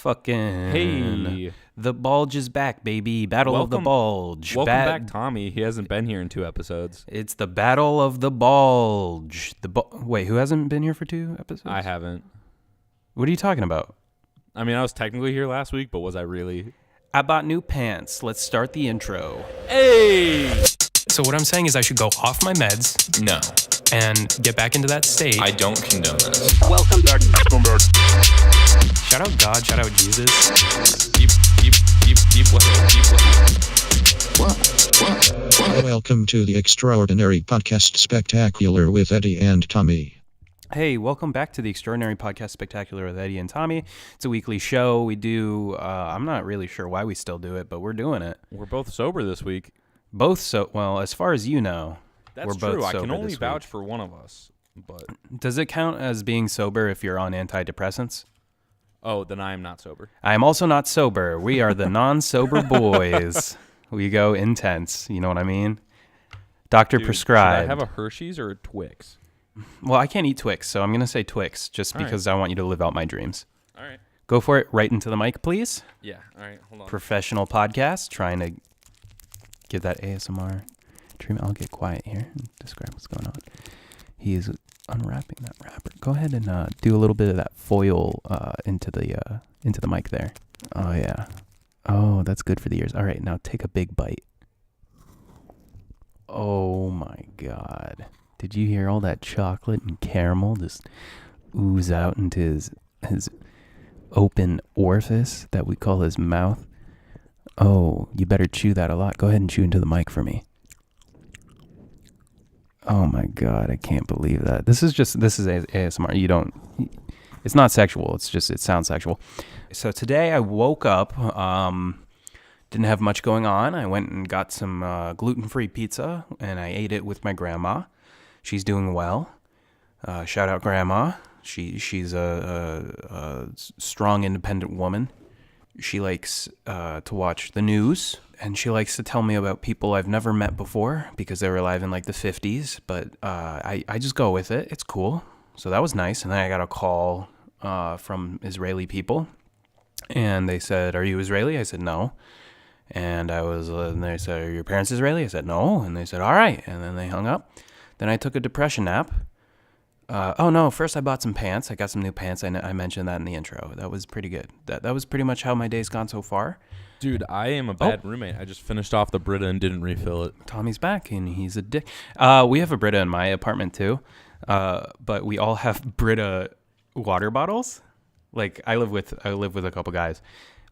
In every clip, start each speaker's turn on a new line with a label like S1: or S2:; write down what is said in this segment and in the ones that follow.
S1: Fucking.
S2: Hey.
S1: The Bulge is back, baby. Battle of the Bulge.
S2: Welcome back, Tommy. He hasn't been here in 2 episodes.
S1: It's the Battle of the Bulge. Wait, who hasn't been here for 2 episodes?
S2: I haven't.
S1: What are you talking about?
S2: I mean, I was technically here last week, but was I really?
S1: I bought new pants. Let's start the intro.
S2: Hey!
S1: So what I'm saying is I should go off my meds.
S3: No.
S1: And get back into that state.
S3: I don't condone this.
S4: Welcome back.
S1: Shout out God, shout out Jesus.
S5: Welcome to the Extraordinary Podcast Spectacular with Eddie and Tommy.
S1: Hey, welcome back to the Extraordinary Podcast Spectacular with Eddie and Tommy. It's a weekly show. We do, I'm not really sure why we still do it, but we're doing it.
S2: We're both sober this week.
S1: Well, as far as you know.
S2: That's
S1: we're both
S2: true. I
S1: sober
S2: can only
S1: this
S2: vouch
S1: week.
S2: for one of us. But
S1: Does it count as being sober if you're on antidepressants?
S2: oh, then I am not sober.
S1: I am also not sober. We are the non-sober boys. We go intense. You know what I mean? Doctor
S2: Dude,
S1: prescribed.
S2: Should I have a Hershey's or a Twix?
S1: Well, I can't eat Twix, so I'm going to say Twix just
S2: All right.
S1: because I want you to live out my dreams.
S2: All right.
S1: Go for it. Right into the mic, please.
S2: Yeah. All right. Hold on.
S1: Professional podcast. Trying to give that ASMR treatment. I'll get quiet here and describe what's going on. He is unwrapping that wrapper. Go ahead and do a little bit of that foil into the mic there. Oh, yeah. Oh, that's good for the ears. All right, now take a big bite. Oh, my God. Did you hear all that chocolate and caramel just ooze out into his open orifice that we call his mouth? Oh, you better chew that a lot. Go ahead and chew into the mic for me. Oh my God, I can't believe that. This is ASMR. It's not sexual. It sounds sexual. So today I woke up, didn't have much going on. I went and got some gluten-free pizza and I ate it with my grandma. She's doing well. Shout out grandma. She's a strong, independent woman. She likes to watch the news, and she likes to tell me about people I've never met before because they were alive in like the 50s, but I just go with it. It's cool. So that was nice. And then I got a call from Israeli people, and they said, "Are you Israeli?" I said, "No." And they said, "Are your parents Israeli?" I said, "No." And they said, "All right." And then they hung up. Then I took a depression nap. First I bought some pants. I got some new pants. I mentioned that in the intro. That was pretty good. That was pretty much how my day's gone so far.
S2: Dude, I am a bad roommate. I just finished off the Brita and didn't refill it.
S1: Tommy's back, and he's a dick. We have a Brita in my apartment, too. But we all have Brita water bottles. Like, I live with a couple guys.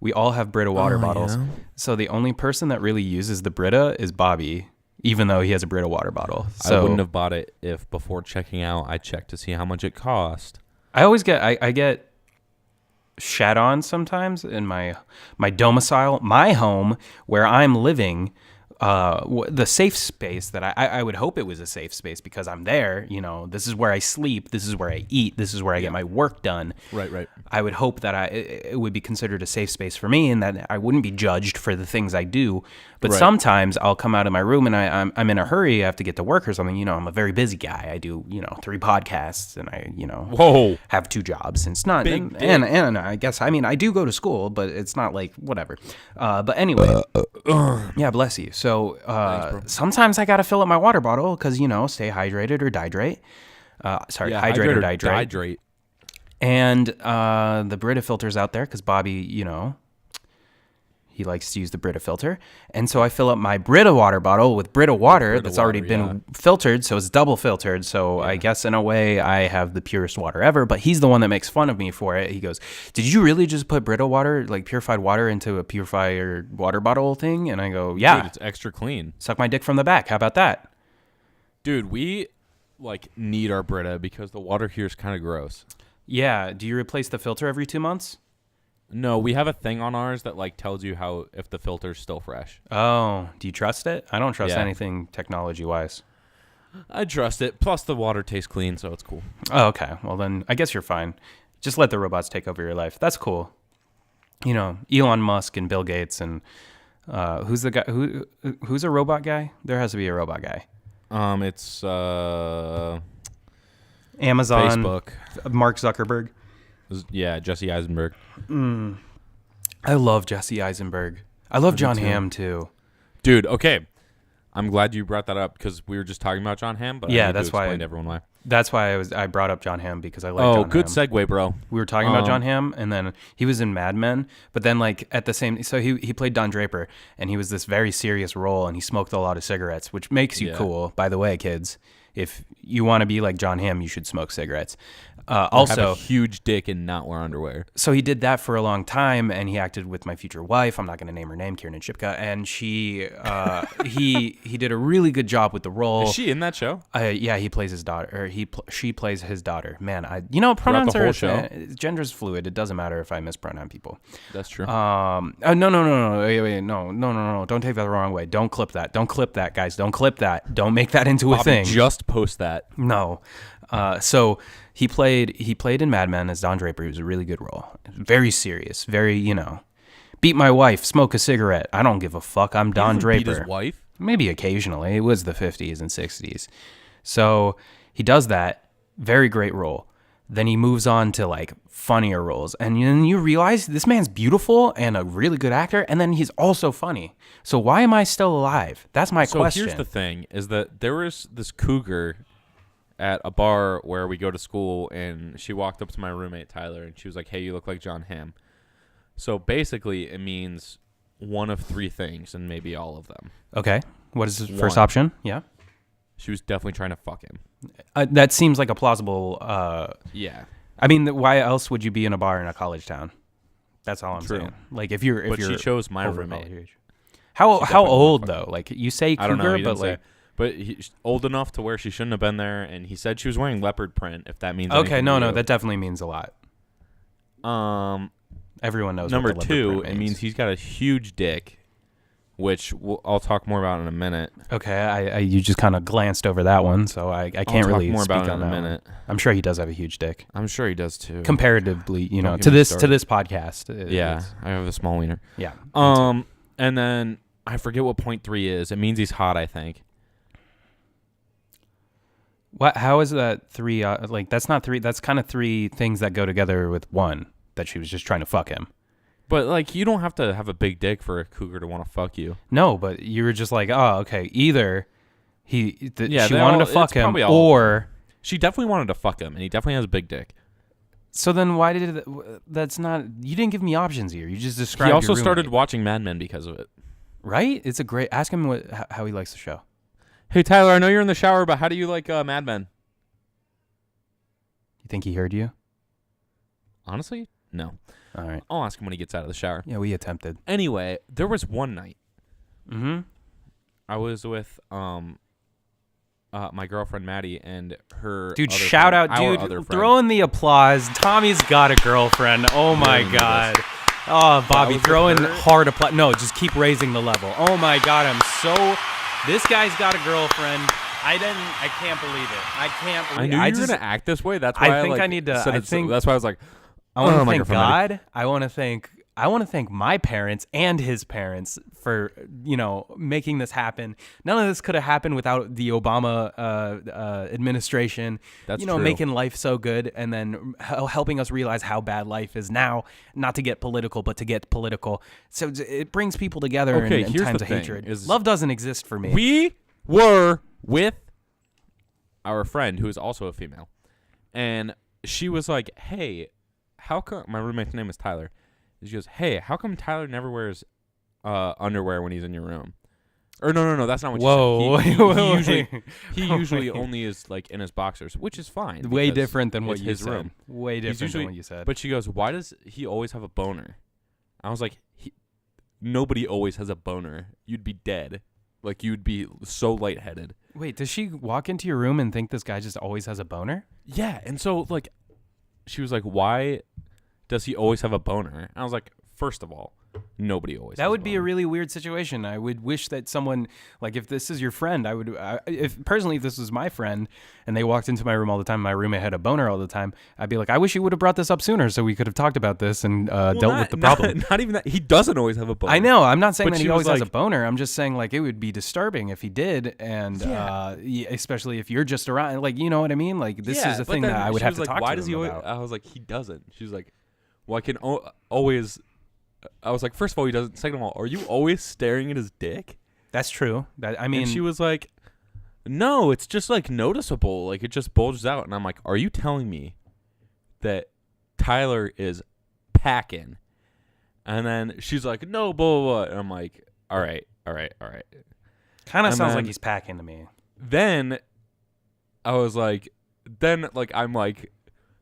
S1: We all have Brita water bottles. Yeah. So the only person that really uses the Brita is Bobby, even though he has a Brita water bottle. So
S2: I wouldn't have bought it if before checking out I checked to see how much it cost.
S1: I always get shat on sometimes in my domicile, my home where I'm living. The safe space that I would hope it was a safe space because I'm there, this is where I sleep, this is where I eat, this is where I get my work done.
S2: Right.
S1: I would hope that it would be considered a safe space for me and that I wouldn't be judged for the things I do. But sometimes I'll come out of my room and I'm in a hurry, I have to get to work or something. I'm a very busy guy. I do, 3 podcasts and I, have 2 jobs. And it's not, and I guess, I do go to school, but it's not like whatever. But anyway, yeah, bless you. So
S2: Thanks,
S1: sometimes I got to fill up my water bottle because, stay hydrated or dihydrate. Hydrate or dihydrate. And the Brita filter's out there because Bobby, he likes to use the Brita filter. And so I fill up my Brita water bottle with Brita water that's already been filtered, so it's double filtered. So I guess in a way I have the purest water ever, but he's the one that makes fun of me for it. He goes, "Did you really just put Brita water, like purified water, into a purifier water bottle thing?" And I go, "Yeah.
S2: Dude, it's extra clean.
S1: Suck my dick from the back. How about that?"
S2: Dude, we need our Brita because the water here is kind of gross.
S1: Yeah. Do you replace the filter every 2 months?
S2: No, we have a thing on ours that tells you if the filter's still fresh.
S1: Oh, do you trust it? I don't trust anything technology-wise.
S2: I trust it. Plus, the water tastes clean, so it's cool.
S1: Oh, okay. Well, then I guess you're fine. Just let the robots take over your life. That's cool. Elon Musk and Bill Gates and who's the guy? Who's a robot guy? There has to be a robot guy.
S2: It's
S1: Amazon,
S2: Facebook,
S1: Mark Zuckerberg.
S2: Yeah, Jesse Eisenberg.
S1: I love Jesse Eisenberg. I love John
S2: too.
S1: Hamm too.
S2: Dude, okay. I'm glad you brought that up because we were just talking about John Hamm, but I
S1: Yeah,
S2: need
S1: that's
S2: to explain
S1: why.
S2: to everyone why.
S1: That's why I brought up John Hamm because I like
S2: Oh,
S1: John
S2: good
S1: Hamm.
S2: segue, bro.
S1: We were talking about John Hamm, and then he was in Mad Men, but then like at the same, so he played Don Draper, and he was this very serious role, and he smoked a lot of cigarettes, which makes you
S2: Yeah.
S1: cool. By the way, kids, if you want to be like John Hamm, you should smoke cigarettes.
S2: Have
S1: Also,
S2: a huge dick and not wear underwear.
S1: so he did that for a long time, and he acted with my future wife. I'm not going to name her name, Kieran Shipka, and she, he did a really good job with the role.
S2: Is she in that show?
S1: Yeah, he plays his daughter, or she plays his daughter. Man, pronouns
S2: the whole
S1: are
S2: show?
S1: gender's fluid. It doesn't matter if I mispronounce people.
S2: That's true.
S1: No, wait, no, don't take that the wrong way. Don't clip that, guys. Don't clip that. Don't make that into a
S2: Bobby,
S1: thing.
S2: just post that.
S1: No. So he played in Mad Men as Don Draper. It was a really good role. Very serious. Very, beat my wife, smoke a cigarette. I don't give a fuck. I'm Don
S2: He
S1: Draper.
S2: beat his wife?
S1: Maybe occasionally. It was the 50s and 60s. So he does that. Very great role. Then he moves on to like funnier roles. And then you realize this man's beautiful and a really good actor. And then he's also funny. So why am I still alive? That's my question.
S2: So here's the thing, is that there was this cougar at a bar where we go to school, and she walked up to my roommate, Tyler, and she was like, hey, you look like John Hamm. So basically, it means one of three things, and maybe all of them.
S1: Okay. What is the first
S2: One.
S1: option? Yeah.
S2: She was definitely trying to fuck him.
S1: That seems like a plausible.
S2: Yeah.
S1: I mean, why else would you be in a bar in a college town? That's all I'm
S2: True.
S1: saying. Like if you're,
S2: But she chose my
S1: over
S2: roommate.
S1: college age. How
S2: definitely
S1: old
S2: would've
S1: though? Like you say
S2: I don't know.
S1: cougar,
S2: He
S1: but
S2: didn't say.
S1: like
S2: But he's old enough to where she shouldn't have been there, and he said she was wearing leopard print, if that means
S1: okay,
S2: anything
S1: no,
S2: to you.
S1: that definitely means a lot. Everyone knows.
S2: Number
S1: what the leopard
S2: two,
S1: print
S2: it means he's got a huge dick, which I'll talk more about in a minute.
S1: Okay, I you just kind of glanced over that one, so I can't
S2: I'll talk
S1: really
S2: more
S1: speak
S2: about it
S1: on
S2: in a
S1: that one.
S2: minute.
S1: I'm sure he does have a huge dick,
S2: I'm sure he does too.
S1: comparatively,
S2: Don't get
S1: to
S2: me
S1: this
S2: started.
S1: podcast.
S2: Yeah, I have a small wiener.
S1: Yeah.
S2: And then I forget what point 3 is. It means he's hot, I think.
S1: What? How is that three? Like that's not three. That's kind of three things that go together with one. That she was just trying to fuck him.
S2: But like, you don't have to have a big dick for a cougar to want to fuck you.
S1: No, but you were just like, oh, okay. Either she
S2: they
S1: wanted
S2: all-
S1: to fuck
S2: it's
S1: him,
S2: probably all-
S1: or
S2: She definitely wanted to fuck him, and he definitely has a big dick.
S1: so then why did it? That's not. You didn't give me options here. You just described.
S2: He also
S1: your
S2: started
S1: roommate.
S2: watching Mad Men because of it.
S1: Right? It's a great. Ask him how he likes the show.
S2: Hey Tyler, I know you're in the shower, but how do you like Mad Men?
S1: You think he heard you?
S2: Honestly, no.
S1: All right.
S2: I'll ask him when he gets out of the shower.
S1: Yeah, we attempted.
S2: Anyway, there was one night
S1: Mm-hmm.
S2: I was with my girlfriend Maddie and her
S1: Dude,
S2: other
S1: shout
S2: friend,
S1: out,
S2: our
S1: dude.
S2: other friend.
S1: Throw in the applause. Tommy's got a girlfriend. Oh my
S2: Really nervous.
S1: God. Oh, Bobby,
S2: was
S1: throw in
S2: with her.
S1: hard applause. No, just keep raising the level. Oh my God, this guy's got a girlfriend. I can't believe it. I can't
S2: I
S1: believe
S2: knew
S1: it.
S2: you were gonna act this way. That's why
S1: I think
S2: like,
S1: I need to-
S2: said
S1: I
S2: it so-
S1: think-
S2: that's why I was like,
S1: I want to
S2: my
S1: thank
S2: girlfriend Maddie.
S1: God. I want to thank my parents and his parents for making this happen. None of this could have happened without the Obama administration.
S2: That's true.
S1: Making life so good and then helping us realize how bad life is now. Not to get political, but to get political. So it brings people together
S2: Okay,
S1: in
S2: here's
S1: times
S2: the
S1: of
S2: thing,
S1: hatred.
S2: is-
S1: Love doesn't exist for me.
S2: We were with our friend who is also a female, and she was like, "Hey, how come?" My roommate's name is Tyler. She goes, "Hey, how come Tyler never wears underwear when he's in your room?" Or no, that's not what
S1: Whoa,
S2: she said. He
S1: wait.
S2: usually
S1: Wait.
S2: only is like in his boxers, which is fine.
S1: Way
S2: because
S1: different than what
S2: it's
S1: you
S2: his
S1: said.
S2: room.
S1: Way
S2: He's
S1: different
S2: usually-
S1: than what you said.
S2: But she goes, "Why does he always have a boner?" I was like, "Nobody always has a boner. You'd be dead. Like you'd be so lightheaded."
S1: Wait, does she walk into your room and think this guy just always has a boner?
S2: Yeah, and so like, she was like, "Why does he always have a boner?" I was like, first of all, nobody always.
S1: That
S2: has
S1: would
S2: a
S1: be a
S2: boner.
S1: really weird situation. I would wish that someone, like, if this is your friend, if this was my friend and they walked into my room all the time, my roommate had a boner all the time, I'd be like, I wish you would have brought this up sooner so we could have talked about this and dealt with the problem.
S2: Not even that. He doesn't always have a boner.
S1: I know. I'm not saying
S2: But
S1: that he
S2: she was
S1: always has a
S2: like-
S1: boner. I'm just saying, like, it would be disturbing if he did, and
S2: Yeah.
S1: especially if you're just around, like, you know what I mean? Like, this
S2: Yeah,
S1: is a
S2: but
S1: thing
S2: then
S1: that I would
S2: she
S1: have
S2: was
S1: to
S2: like,
S1: talk
S2: why
S1: to
S2: does
S1: him
S2: he
S1: about.
S2: I was like, he doesn't. She was like, well, I can always I was like, first of all, he doesn't. Second of all, are you always staring at his dick?
S1: That's true. I mean,
S2: And she was like, no, it's just like noticeable. Like it just bulges out. And I'm like, are you telling me that Tyler is packing? And then she's like, no, blah, blah, blah. And I'm like, all right.
S1: kind of
S2: and
S1: sounds
S2: then-
S1: like he's packing to me.
S2: Then I was like, I'm like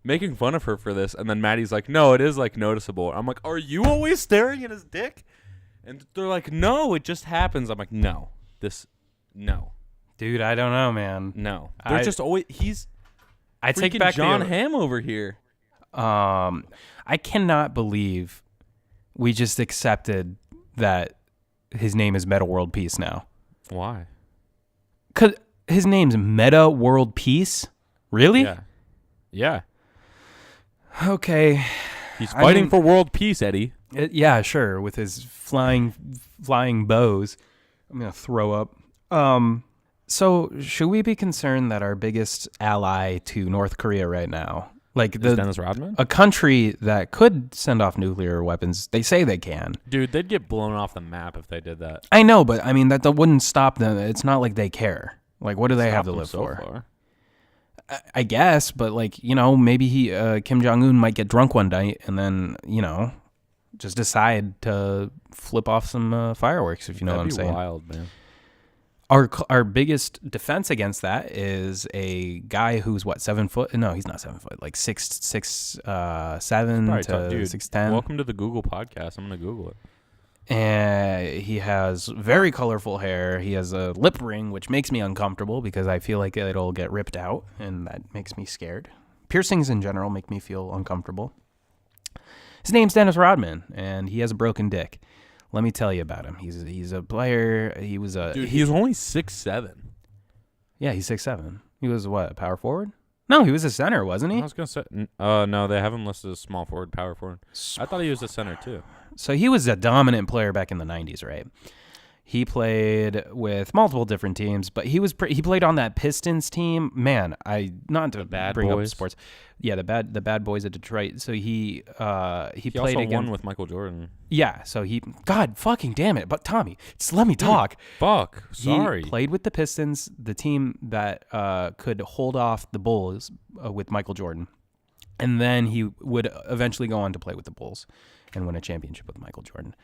S2: making fun of her for this. And then Maddie's like, no, it is like noticeable. I'm like, are you always staring at his dick? And they're like, no, it just happens. I'm like, no.
S1: Dude, I don't know, man.
S2: No. They're just always, he's
S1: I take
S2: freaking
S1: back
S2: John
S1: the
S2: Hamm over here.
S1: I cannot believe we just accepted that his name is Meta World Peace now.
S2: Why?
S1: Cause his name's Meta World Peace? Really?
S2: Yeah.
S1: Okay.
S2: He's fighting
S1: mean-
S2: for world peace, Eddie.
S1: Yeah, sure. With his flying bows. I'm gonna throw up. So should we be concerned that our biggest ally to North Korea right now, like
S2: Is Dennis Rodman?
S1: a country that could send off nuclear weapons, they say they can.
S2: Dude, they'd get blown off the map if they did that.
S1: I know, but I mean that wouldn't stop them. It's not like they care. Like, what do they have to
S2: Stopped them
S1: live
S2: so
S1: for?
S2: far.
S1: I guess, but like, you know, maybe Kim Jong-un might get drunk one night and then, you know, just decide to flip off some fireworks, if you know what I'm
S2: That'd be
S1: saying.
S2: wild, man.
S1: Our biggest defense against that is a guy who's 7 foot? No, he's not 7 foot. Like 6'7"
S2: Probably
S1: to
S2: tough, dude.
S1: 6'10".
S2: Welcome to the Google podcast. I'm gonna Google it.
S1: And he has very colorful hair. He has a lip ring, which makes me uncomfortable because I feel like it'll get ripped out, and that makes me scared. Piercings in general make me feel uncomfortable. His name's Dennis Rodman, and he has a broken dick. Let me tell you about him. He's a player. He was a
S2: Dude, he's only 6'7".
S1: yeah. He's 6'7". He was what, power forward? No, he was a center, wasn't he?
S2: I was gonna say, no, they have him listed as small forward, power forward. I thought he was a center too.
S1: So he was a dominant player back in the 90s, right? He played with multiple different teams, but he played on that Pistons team. Man, not to
S2: Bad
S1: bring
S2: Boys.
S1: up sports. Yeah, the bad boys of Detroit. So he
S2: He
S1: played
S2: also
S1: against
S2: won with Michael Jordan.
S1: yeah, so God fucking damn it. But Tommy, just let me talk.
S2: Fuck. Sorry.
S1: He played with the Pistons, the team that could hold off the Bulls with Michael Jordan. And then he would eventually go on to play with the Bulls and win a championship with Michael Jordan.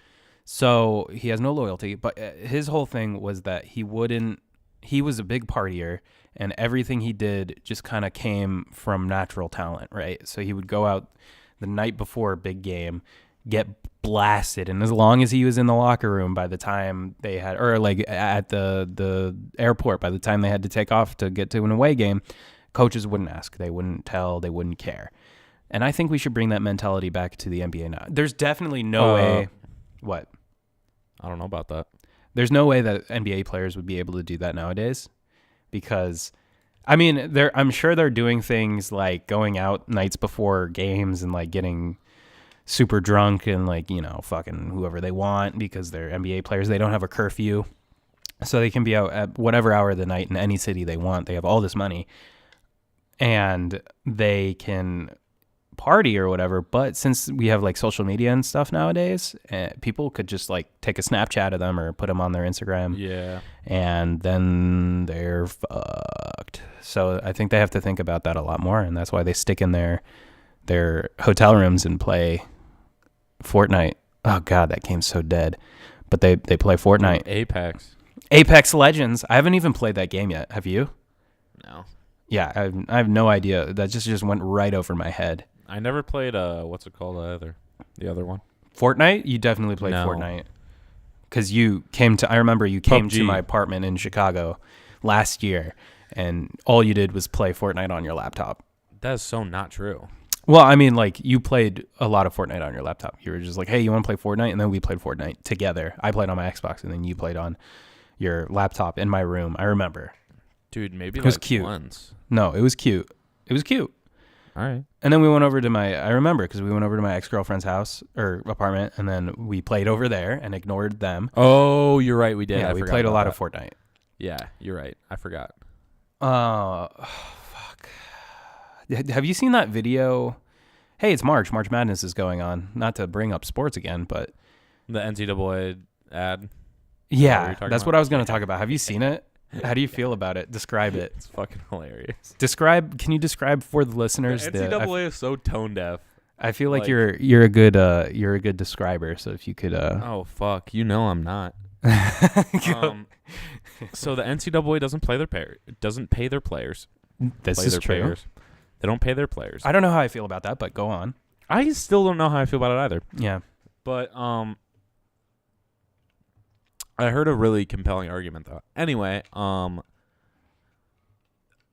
S1: So he has no loyalty, but his whole thing was that he was a big partier, and everything he did just kind of came from natural talent, right? So he would go out the night before a big game, get blasted, and as long as he was in the locker room by the time they had, or like at the airport by the time they had to take off to get to an away game, coaches wouldn't ask, they wouldn't tell, they wouldn't care. And I think we should bring that mentality back to the NBA now. There's definitely no way. What?
S2: I don't know about that.
S1: There's no way that NBA players would be able to do that nowadays, because, I mean, I'm sure they're doing things like going out nights before games and like getting super drunk and like, you know, fucking whoever they want because they're NBA players. They don't have a curfew, so they can be out at whatever hour of the night in any city they want. They have all this money and they can party or whatever, but since we have like social media and stuff nowadays, people could just like take a Snapchat of them or put them on their Instagram,
S2: Yeah.
S1: and then they're fucked. So I think they have to think about that a lot more, and that's why they stick in their hotel rooms and play Fortnite. Oh god, that game's so dead. But they play Fortnite. Apex Legends. I haven't even played that game yet. Have you?
S2: No.
S1: Yeah, I have no idea. That just went right over my head.
S2: I never played what's it called either? The other one.
S1: Fortnite? You definitely played
S2: No.
S1: Fortnite. Because I remember you came to
S2: PUBG.
S1: my apartment in Chicago last year, and all you did was play Fortnite on your laptop.
S2: That is so not true.
S1: Well, I mean, like, you played a lot of Fortnite on your laptop. You were just like, hey, you want to play Fortnite? And then we played Fortnite together. I played on my Xbox, and then you played on your laptop in my room. I remember.
S2: Dude, maybe
S1: It was
S2: like
S1: cute.
S2: once.
S1: No, it was cute. It was cute.
S2: All right.
S1: And then we went over to I remember because we went over to my ex-girlfriend's house or apartment, and then we played over there and ignored them.
S2: Oh, you're right. We did.
S1: Yeah,
S2: I
S1: we
S2: forgot
S1: played a
S2: about
S1: lot
S2: that.
S1: of Fortnite.
S2: Yeah, you're right. I forgot.
S1: Fuck. Have you seen that video? Hey, it's March. March Madness is going on. Not to bring up sports again, but
S2: The NCAA ad.
S1: Yeah,
S2: talking
S1: that's
S2: about?
S1: what I was going to talk about. Have you seen it? How do you feel about it? Describe it.
S2: It's fucking hilarious.
S1: Can you describe for the listeners?
S2: The NCAA is so tone deaf.
S1: I feel like you're a good describer. So if you could.
S2: Oh fuck, you know I'm not. So the NCAA doesn't pay their players.
S1: This is true.
S2: Players. They don't pay their players.
S1: I don't know how I feel about that, but go on.
S2: I still don't know how I feel about it either.
S1: Yeah.
S2: But I heard a really compelling argument though. Anyway,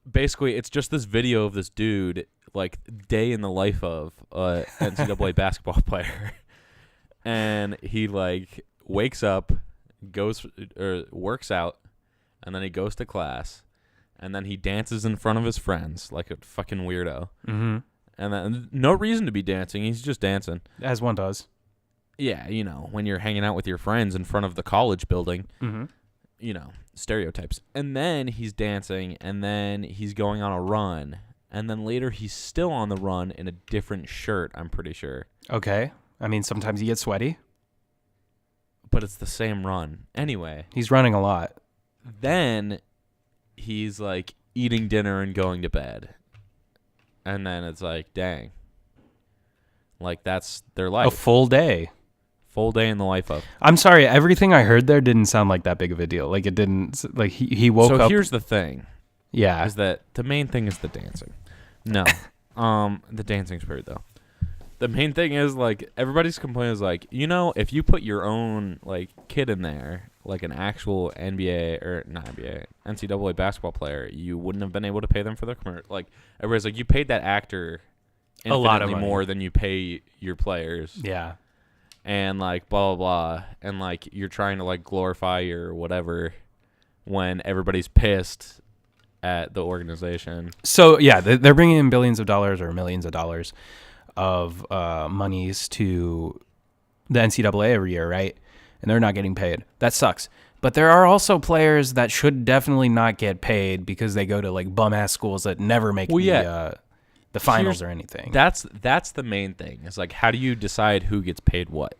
S2: basically it's just this video of this dude like day in the life of a NCAA basketball player, and he like wakes up, goes or works out, and then he goes to class, and then he dances in front of his friends like a fucking weirdo.
S1: Mm-hmm.
S2: And then no reason to be dancing. He's just dancing.
S1: As one does.
S2: Yeah, you know, when you're hanging out with your friends in front of the college building,
S1: mm-hmm.
S2: you know, stereotypes. And then he's dancing, and then he's going on a run. And then later he's still on the run in a different shirt, I'm pretty sure.
S1: Okay. I mean, sometimes you get sweaty.
S2: But it's the same run. Anyway.
S1: He's running a lot.
S2: Then he's, like, eating dinner and going to bed. And then it's like, dang. Like, that's their life.
S1: A full day.
S2: Full day in the life of.
S1: I'm sorry. Everything I heard there didn't sound like that big of a deal. Like, it didn't. Like, he woke up.
S2: So here's the thing.
S1: Yeah.
S2: Is that the main thing is the dancing. No. The dancing's weird, though. The main thing is, like, everybody's complaint is, like, you know, if you put your own, like, kid in there, like an actual NBA, or not NBA, NCAA basketball player, you wouldn't have been able to pay them for their commercial. Like, everybody's like, you paid that actor
S1: a lot of money.
S2: more than you pay your players.
S1: Yeah.
S2: And, like, blah, blah, blah. And, like, you're trying to, like, glorify your whatever when everybody's pissed at the organization.
S1: So, yeah, they're bringing in billions of dollars or millions of dollars of monies to the NCAA every year, right? And they're not getting paid. That sucks. But there are also players that should definitely not get paid because they go to, like, bum-ass schools that never make the finals or anything.
S2: That's the main thing. It's like, how do you decide who gets paid what?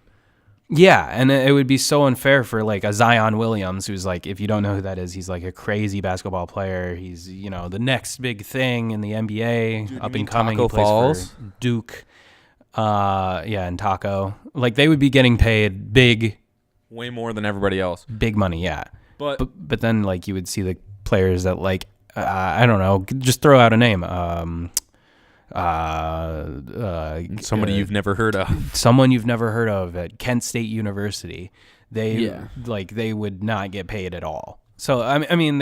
S1: Yeah, and it would be so unfair for, like, a Zion Williams, who's, like, if you don't know who that is, he's, like, a crazy basketball player. He's, you know, the next big thing in the NBA,
S2: Dude,
S1: up
S2: you
S1: and
S2: mean
S1: coming.
S2: Taco
S1: He plays
S2: Falls?
S1: for Duke. Yeah, and Taco. Like, they would be getting paid big
S2: Way more than everybody else.
S1: big money, yeah.
S2: But
S1: then, like, you would see the players that, like, I don't know, just throw out a name.
S2: somebody you've never heard of.
S1: Someone you've never heard of at Kent State University. They would not get paid at all. So I mean,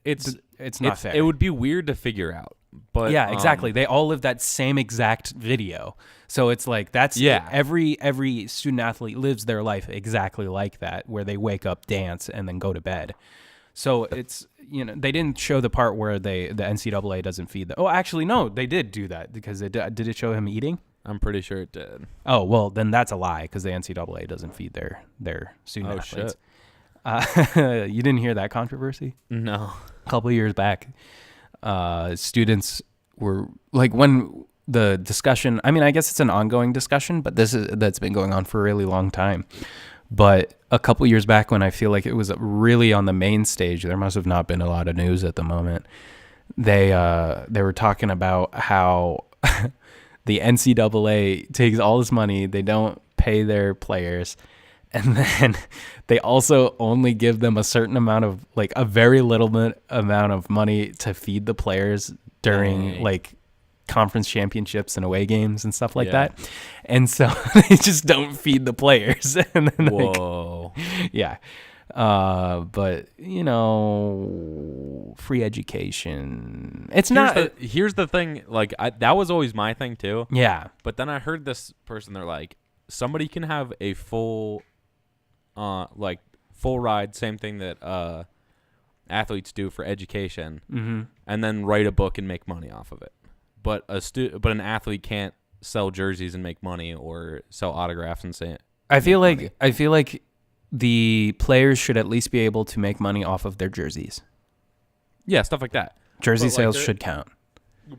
S1: it's not fair.
S2: It would be weird to figure out. But
S1: yeah, exactly. They all live that same exact video. So it's like every student athlete lives their life exactly like that, where they wake up, dance, and then go to bed. So it's, you know, they didn't show the part where the NCAA doesn't feed them. Oh, actually, no, they did do that because did it show him eating?
S2: I'm pretty sure it did.
S1: Oh, well, then that's a lie because the NCAA doesn't feed their student athletes.
S2: Shit.
S1: You didn't hear that controversy?
S2: No.
S1: A couple of years back, students were like, when the discussion, I mean, I guess it's an ongoing discussion, but that's been going on for a really long time. But a couple years back, when I feel like it was really on the main stage, there must have not been a lot of news at the moment. They were talking about how the NCAA takes all this money, they don't pay their players, and then they also only give them a certain amount of, like, a very little amount of money to feed the players during like conference championships and away games and stuff like that. And so they just don't feed the players. And then
S2: Whoa.
S1: Yeah. But, you know, free education.
S2: Here's the thing. Like, that was always my thing too.
S1: Yeah.
S2: But then I heard this person, they're like, somebody can have a full ride, same thing that athletes do for education, and then write a book and make money off of it. But an athlete can't sell jerseys and make money, or sell autographs and say. I feel
S1: like the players should at least be able to make money off of their jerseys.
S2: Yeah, stuff like that.
S1: Jersey sales should count.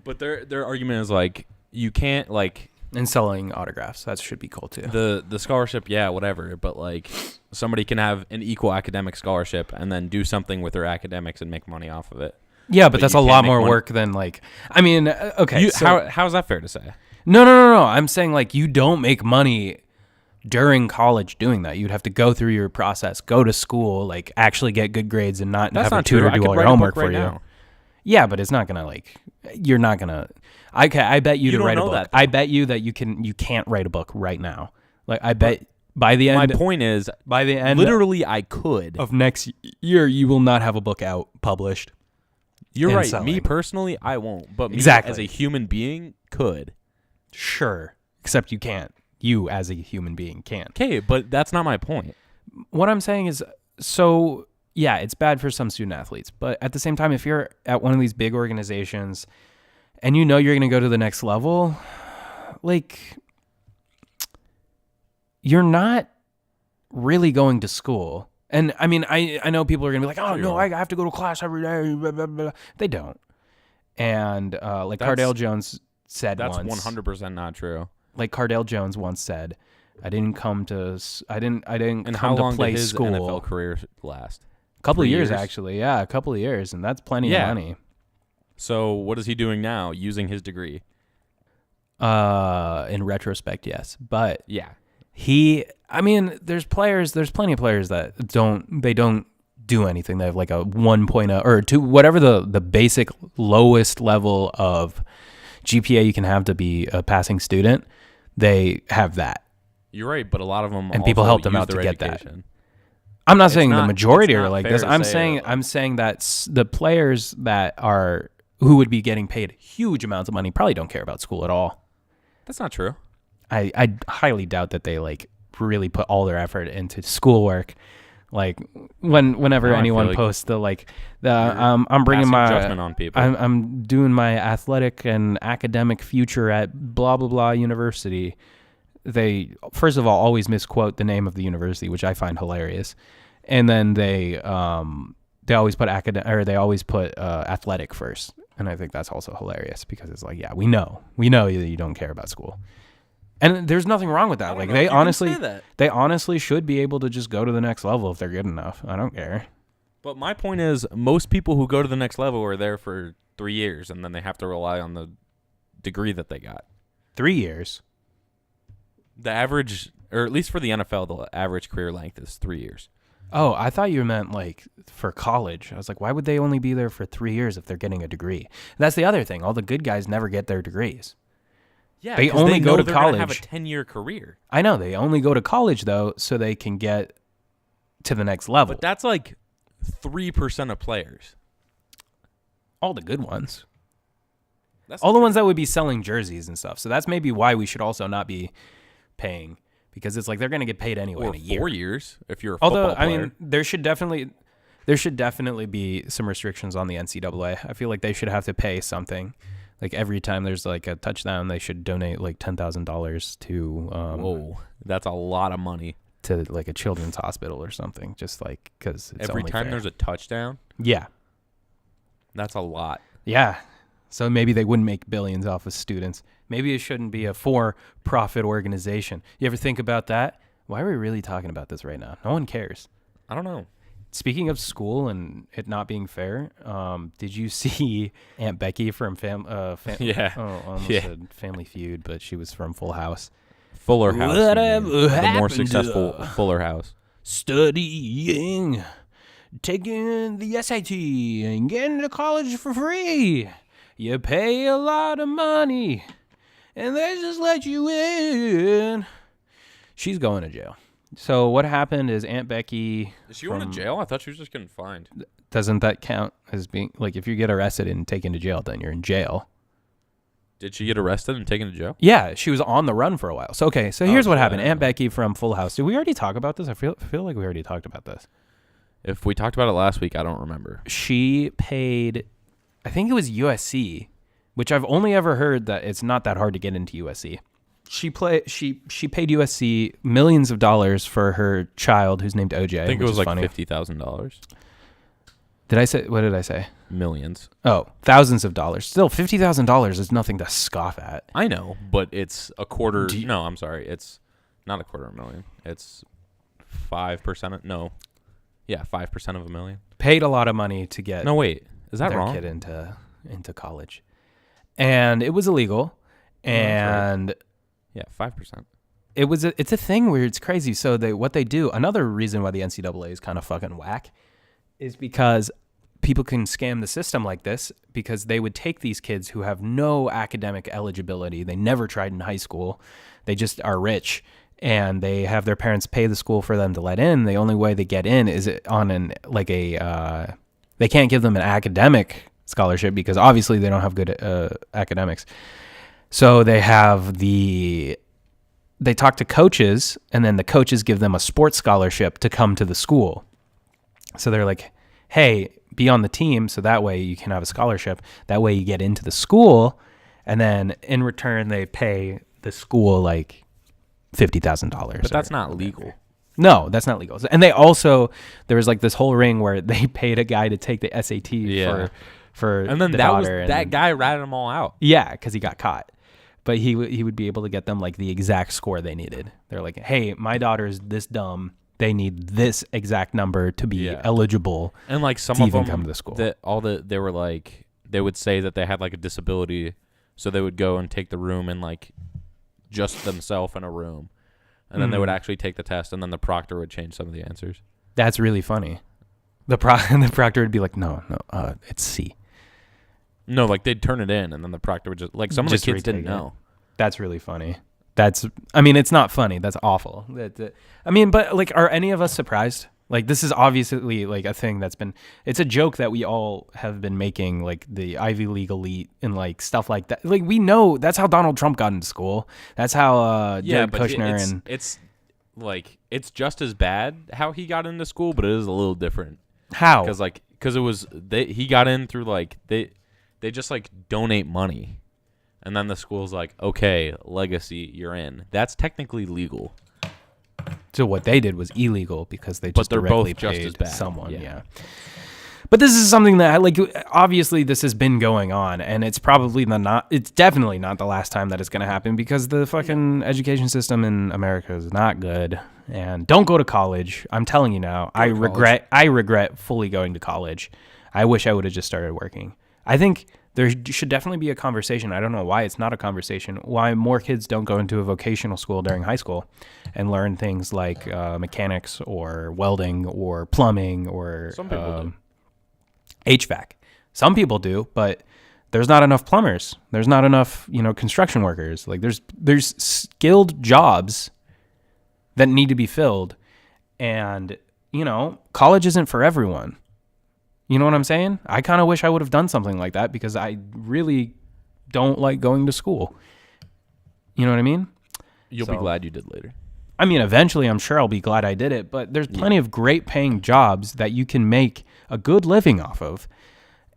S2: But their argument is, like, you can't, like,
S1: And selling autographs. That should be cool, too.
S2: The scholarship, yeah, whatever. But, like, somebody can have an equal academic scholarship and then do something with their academics and make money off of it.
S1: Yeah, but that's a
S2: you can't
S1: lot
S2: make
S1: more
S2: money-
S1: work than, like... I mean, okay.
S2: How's that fair to say?
S1: No. I'm saying, like, you don't make money during college doing that. You'd have to go through your process, go to school, like, actually get good grades and not
S2: That's
S1: have a
S2: not true.
S1: tutor
S2: I
S1: do
S2: could
S1: all
S2: write
S1: your
S2: a
S1: homework
S2: book right
S1: for you.
S2: now.
S1: Yeah, but it's not going to, like... You're not going to... I bet you
S2: You
S1: to
S2: don't
S1: write a
S2: know
S1: book.
S2: that, though.
S1: I bet you that you can't write a book right now. Like, I bet by the end...
S2: My point is,
S1: by the end
S2: literally, I could.
S1: of next year, you will not have a book out published.
S2: You're
S1: and
S2: right.
S1: selling.
S2: Me personally, I won't. But me
S1: Exactly.
S2: as a human being could.
S1: Sure. Except you can't. You, as a human being, can't.
S2: Okay, but that's not my point.
S1: What I'm saying is, so, yeah, it's bad for some student athletes. But at the same time, if you're at one of these big organizations and you know you're going to go to the next level, like, you're not really going to school. And I mean, I know people are going to be like, oh, no, I have to go to class every day. Blah, blah, blah. They don't. And like Cardale Jones said
S2: That's
S1: once.
S2: 100% not true.
S1: Like Cardale Jones once said, I didn't come to
S2: And
S1: come
S2: how
S1: to
S2: long
S1: play
S2: did his
S1: school.
S2: NFL career last?
S1: A couple of
S2: 3
S1: years,
S2: years?
S1: actually. Yeah, a couple of years. And that's plenty
S2: Yeah.
S1: of money.
S2: So what is he doing now using his degree?
S1: In retrospect, yes. But
S2: Yeah.
S1: I mean, there's plenty of players that don't do anything. They have like a 1.0 or 2, whatever the basic lowest level of GPA you can have to be a passing student. They have that.
S2: You're right, but a lot of them
S1: And people
S2: also
S1: help them
S2: use
S1: out to
S2: their
S1: get that.
S2: education.
S1: I'm not saying the
S2: not-
S1: majority
S2: it's
S1: are
S2: not
S1: like
S2: fair
S1: this.
S2: to
S1: I'm
S2: say
S1: saying
S2: it, like-
S1: I'm saying that the players that are who would be getting paid huge amounts of money probably don't care about school at all.
S2: That's not true.
S1: I highly doubt that they like really put all their effort into schoolwork. Like whenever
S2: Now I
S1: anyone
S2: feel like
S1: posts the
S2: You're
S1: I'm bringing
S2: passing
S1: my
S2: judgment on people.
S1: I'm doing my athletic and academic future at blah blah blah university. They first of all always misquote the name of the university, which I find hilarious, and then they always put athletic first, and I think that's also hilarious because it's like, yeah, we know that you don't care about school, and there's nothing wrong with that. Like they honestly should be able to just go to the next level if they're good enough. I don't care.
S2: But my point is, most people who go to the next level are there for 3 years, and then they have to rely on the degree that they got.
S1: 3 years.
S2: The average, or at least for the NFL, the average career length is 3 years.
S1: Oh, I thought you meant like for college. I was like, why would they only be there for 3 years if they're getting a degree? That's the other thing. All the good guys never get their degrees.
S2: Yeah,
S1: They
S2: 'cause
S1: only go
S2: know
S1: to
S2: they're gonna have a
S1: college.
S2: 10-year career.
S1: I know they only go to college though, so they can get to the next level.
S2: But that's like 3% of players.
S1: All the good ones.
S2: That's
S1: All the
S2: true.
S1: ones that would be selling jerseys and stuff. So that's maybe why we should also not be paying, because it's like they're going to get paid anyway
S2: or
S1: in a year.
S2: 4 years if you're a
S1: Although
S2: football player.
S1: I mean, there should definitely be some restrictions on the NCAA. I feel like they should have to pay something. Like every time there's like a touchdown, they should donate like $10,000 to
S2: Whoa, that's a lot of money.
S1: to like a children's hospital or something. Just like because it's
S2: Every
S1: only
S2: time
S1: fair.
S2: there's a touchdown,
S1: Yeah.
S2: that's a lot.
S1: Yeah. So maybe they wouldn't make billions off of students. Maybe it shouldn't be a for-profit organization. You ever think about that? Why are we really talking about this right now? No one cares.
S2: I don't know.
S1: Speaking of school and it not being fair, did you see Aunt Becky from
S2: Yeah.
S1: I almost
S2: Yeah.
S1: said Family Feud, but she was from Full House.
S2: Fuller House.
S1: Whatever
S2: the more
S1: happened to
S2: successful
S1: her?
S2: Fuller House.
S1: Studying, taking the SAT, and getting to college for free. You pay a lot of money, and they just let you in. She's going to jail. So what happened is Aunt Becky...
S2: Is she going to jail? I thought she was just getting fined.
S1: Doesn't that count as being... Like, if you get arrested and taken to jail, then you're in jail.
S2: Did she get arrested and taken to jail?
S1: Yeah, she was on the run for a while. So, okay, so here's what happened.
S2: yeah.
S1: Aunt Becky from Full House. Did we already talk about this? I feel like we already talked about this.
S2: If we talked about it last week, I don't remember.
S1: She paid... I think it was USC, which I've only ever heard that it's not that hard to get into USC. She paid USC millions of dollars for her child who's named OJ.
S2: I think it
S1: which
S2: was
S1: is
S2: like
S1: funny.
S2: $50,000.
S1: Did I say? What did I say?
S2: millions.
S1: Oh, thousands of dollars. Still, $50,000 is nothing to scoff at.
S2: I know, but it's a quarter.
S1: Do you-
S2: No, I'm sorry. It's not a quarter of a million. It's 5%. No. Yeah, 5% of a million.
S1: Paid a lot of money to get
S2: No, wait. Is that
S1: their
S2: wrong?
S1: kid into college. And it was illegal.
S2: that's right.
S1: And
S2: Yeah, 5%.
S1: it's a thing where it's crazy. So what they do, another reason why the NCAA is kind of fucking whack is because people can scam the system like this, because they would take these kids who have no academic eligibility. They never tried in high school. They just are rich, and they have their parents pay the school for them to let in. The only way they get in is on they can't give them an academic scholarship because obviously they don't have good academics. So they talk to coaches, and then the coaches give them a sports scholarship to come to the school. So they're like, hey, be on the team so that way you can have a scholarship. That way you get into the school, and then in return they pay the school like $50,000.
S2: But that's not legal.
S1: No, that's not legal. And they also, there was like this whole ring where they paid a guy to take the SAT for
S2: And then
S1: the
S2: that
S1: daughter,
S2: guy ratted them all out.
S1: yeah, because he got caught. But he would be able to get them like the exact score they needed. They're like, hey, my daughter's this dumb. They need this exact number to be eligible.
S2: And like some
S1: to
S2: of
S1: even
S2: them,
S1: come to the school.
S2: they were like, they would say that they had like a disability, so they would go and take the room and like just themselves in a room, and then they would actually take the test, and then the proctor would change some of the answers.
S1: That's really funny. The proctor would be like, no, it's C.
S2: No, like they'd turn it in, and then the proctor would just like some of the kids didn't know.
S1: That's really funny. It's not funny. That's awful. But like, are any of us surprised? Like, this is obviously like a thing it's a joke that we all have been making, like the Ivy League elite and like stuff like that. Like, we know that's how Donald Trump got into school. That's how Jared Kushner
S2: it's just as bad how he got into school, but it is a little different.
S1: How?
S2: Because it was he got in through like they just like donate money. And then the school's like, okay, legacy, you're in. That's technically legal.
S1: So what they did was illegal because they
S2: But
S1: just
S2: they're
S1: directly
S2: both just
S1: paid
S2: as bad.
S1: someone.
S2: Yeah.
S1: Yeah. But this is something that, like, obviously this has been going on, and it's definitely not the last time that it's going to happen, because the fucking education system in America is not good. And don't go to college. I'm telling you now, I regret fully going to college. I wish I would have just started working. I think there should definitely be a conversation. I don't know why it's not a conversation. Why more kids don't go into a vocational school during high school and learn things like mechanics or welding or plumbing or
S2: Some people do.
S1: HVAC. Some people do, but there's not enough plumbers. There's not enough, construction workers. Like, there's skilled jobs that need to be filled, and college isn't for everyone. You know what I'm saying? I kind of wish I would have done something like that, because I really don't like going to school. You know what I mean?
S2: You'll be glad you did later.
S1: I mean, eventually I'm sure I'll be glad I did it, but there's plenty of great paying jobs that you can make a good living off of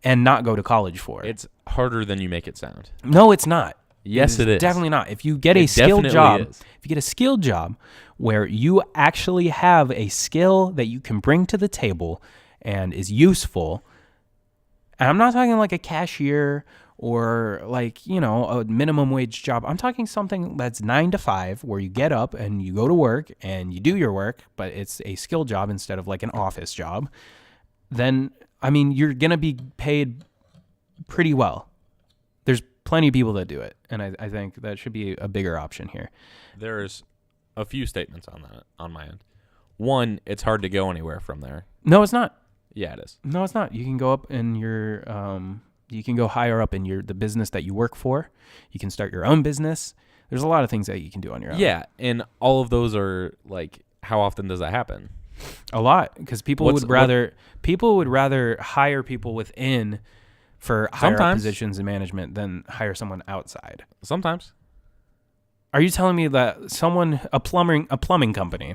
S1: and not go to college for.
S2: It's harder than you make it sound.
S1: No, it's not.
S2: Yes, it is.
S1: Definitely not. If you get a skilled job,
S2: is.
S1: if you get a skilled job where you actually have a skill that you can bring to the table and is useful, and I'm not talking like a cashier or like, a minimum wage job. I'm talking something that's 9 to 5 where you get up and you go to work and you do your work, but it's a skill job instead of like an office job. Then, you're going to be paid pretty well. There's plenty of people that do it, and I think that should be a bigger option here.
S2: There's a few statements on that on my end. One, it's hard to go anywhere from there.
S1: No, it's not.
S2: Yeah, it is.
S1: No, it's not. You can go up in you can go higher up in the business that you work for. You can start your own business. There's a lot of things that you can do on your own.
S2: Yeah, and all of those are like, how often does that happen?
S1: A lot, because people would rather hire people within for higher up positions in management than hire someone outside.
S2: Sometimes.
S1: Are you telling me that a plumbing company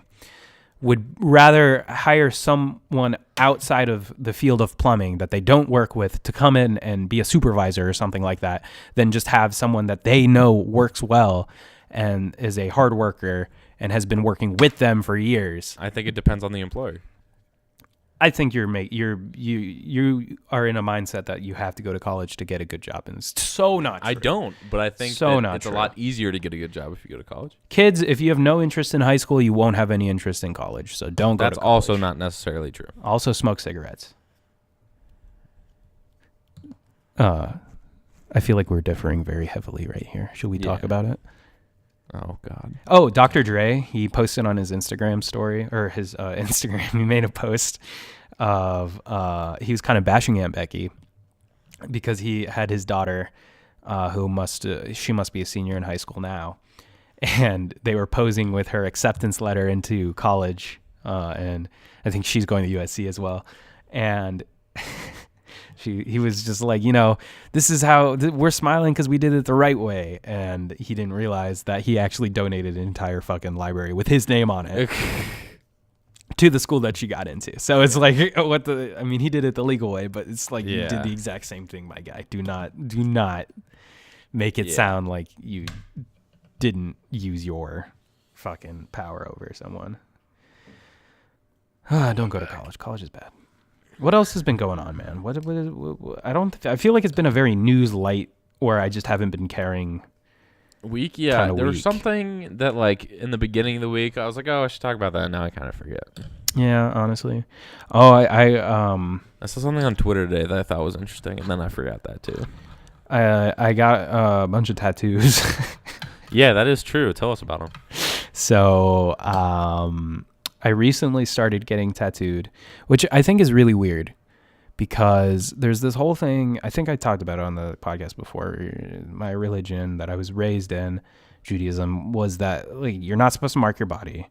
S1: would rather hire someone outside of the field of plumbing that they don't work with to come in and be a supervisor or something like that than just have someone that they know works well and is a hard worker and has been working with them for years?
S2: I think it depends on the employer.
S1: I think you are in a mindset that you have to go to college to get a good job, and it's so not true.
S2: I don't, but I think
S1: So
S2: that
S1: not
S2: it's
S1: true.
S2: a lot easier to get a good job if you go to college.
S1: Kids, if you have no interest in high school, you won't have any interest in college. So don't go
S2: That's
S1: to college.
S2: also not necessarily true.
S1: Also smoke cigarettes. I feel like we're differing very heavily right here. Should we talk about it?
S2: Oh, God.
S1: Oh, Dr. Dre, he posted on his Instagram story, or his Instagram, he made a post of, he was kind of bashing Aunt Becky because he had his daughter, she must be a senior in high school now. And they were posing with her acceptance letter into college. And I think she's going to USC as well. And he was just like, this is how we're smiling because we did it the right way. And he didn't realize that he actually donated an entire fucking library with his name on it to the school that she got into. So it's like, he did it the legal way, but it's like you did the exact same thing, my guy. Do not make it sound like you didn't use your fucking power over someone. Don't go to college. College is bad. What else has been going on, man? I feel like it's been a very news light, or I just haven't been caring.
S2: Week, yeah. There was something that, like, in the beginning of the week, I was like, oh, I should talk about that. And now I kind of forget.
S1: Yeah, honestly. Oh, I
S2: saw something on Twitter today that I thought was interesting, and then I forgot that too.
S1: I got a bunch of tattoos.
S2: Yeah, that is true. Tell us about them.
S1: So, I recently started getting tattooed, which I think is really weird because there's this whole thing. I think I talked about it on the podcast before. My religion that I was raised in, Judaism, was that like you're not supposed to mark your body.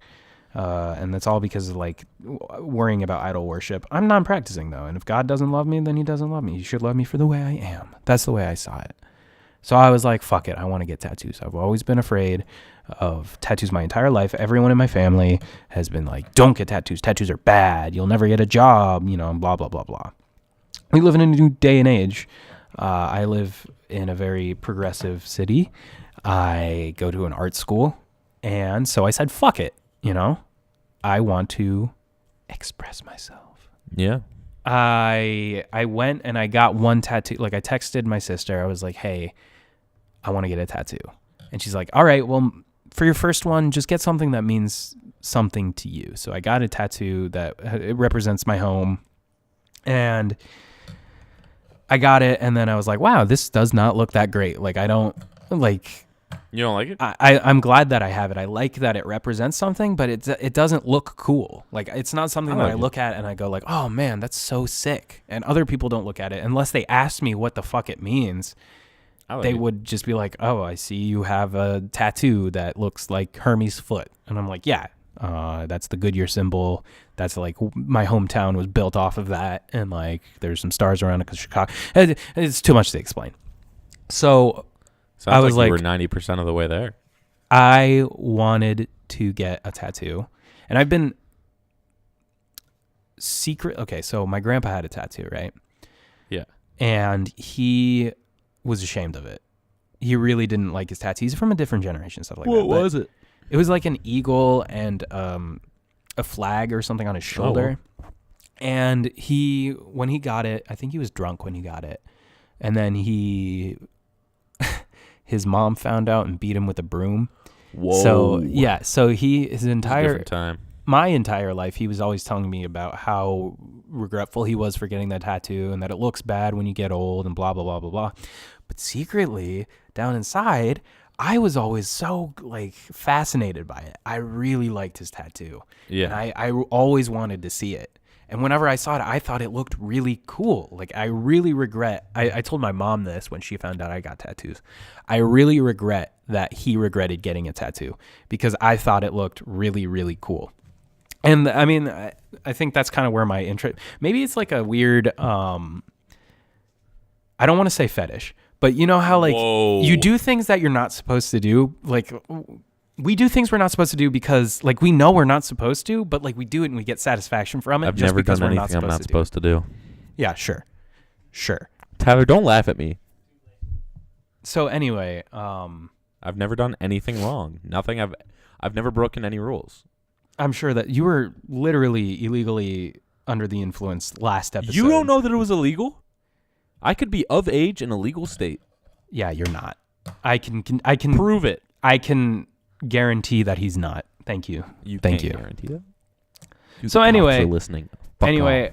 S1: And that's all because of like worrying about idol worship. I'm not practicing though. And if God doesn't love me, then he doesn't love me. He should love me for the way I am. That's the way I saw it. So I was like, fuck it. I want to get tattoos. I've always been afraid of tattoos my entire life. Everyone in my family has been like, don't get tattoos. Tattoos are bad. You'll never get a job, and blah, blah, blah, blah. We live in a new day and age. I live in a very progressive city. I go to an art school. And so I said, fuck it. I want to express myself.
S2: Yeah.
S1: I went and I got one tattoo. Like I texted my sister. I was like, hey, I want to get a tattoo. And she's like, all right, well, for your first one, just get something that means something to you. So I got a tattoo that it represents my home. And I got it. And then I was like, wow, this does not look that great. Like, I don't like...
S2: You don't like it?
S1: I'm glad that I have it. I like that it represents something, but it doesn't look cool. Like it's not something that I look at and I go like, oh man, that's so sick. And other people don't look at it unless they ask me what the fuck it means. They would just be like, oh, I see you have a tattoo that looks like Hermes' foot. And I'm like, yeah, that's the Goodyear symbol. That's like my hometown was built off of that. And like there's some stars around it because Chicago. It's too much to explain. So
S2: Sounds
S1: I was
S2: like
S1: like,
S2: you were 90% of the way there.
S1: I wanted to get a tattoo, and I've been secret. Okay, so my grandpa had a tattoo, right?
S2: Yeah.
S1: And he was ashamed of it. He really didn't like his tattoo. He's from a different generation, stuff like that.
S2: What was it?
S1: It was like an eagle and a flag or something on his shoulder. Oh. And when he got it, I think he was drunk when he got it. And then his mom found out and beat him with a broom.
S2: Whoa.
S1: So yeah, so my entire life, he was always telling me about how regretful he was for getting that tattoo and that it looks bad when you get old and blah, blah, blah, blah, blah. But secretly, down inside, I was always so like fascinated by it. I really liked his tattoo.
S2: Yeah.
S1: And I always wanted to see it. And whenever I saw it, I thought it looked really cool. Like, I really regret... I told my mom this when she found out I got tattoos. I really regret that he regretted getting a tattoo because I thought it looked really, really cool. And, I mean, I think that's kind of where my interest... Maybe it's like a weird... I don't want to say fetish, but you know how, like, you do things that you're not supposed to do? Like... We do things we're not supposed to do because, like, we know we're not supposed to, but, like, we do it and we get satisfaction from it.
S2: I've never done anything I'm not supposed to do.
S1: Yeah, sure.
S2: Tyler, don't laugh at me.
S1: So, anyway,
S2: I've never done anything wrong. Nothing. I've never broken any rules.
S1: I'm sure that you were literally illegally under the influence last episode.
S2: You don't know that it was illegal? I could be of age in a legal state.
S1: Yeah, you're not. I can
S2: Prove it.
S1: I can guarantee that he's not. Thank you. Thank you.
S2: Guarantee that.
S1: So anyway,
S2: listening.
S1: I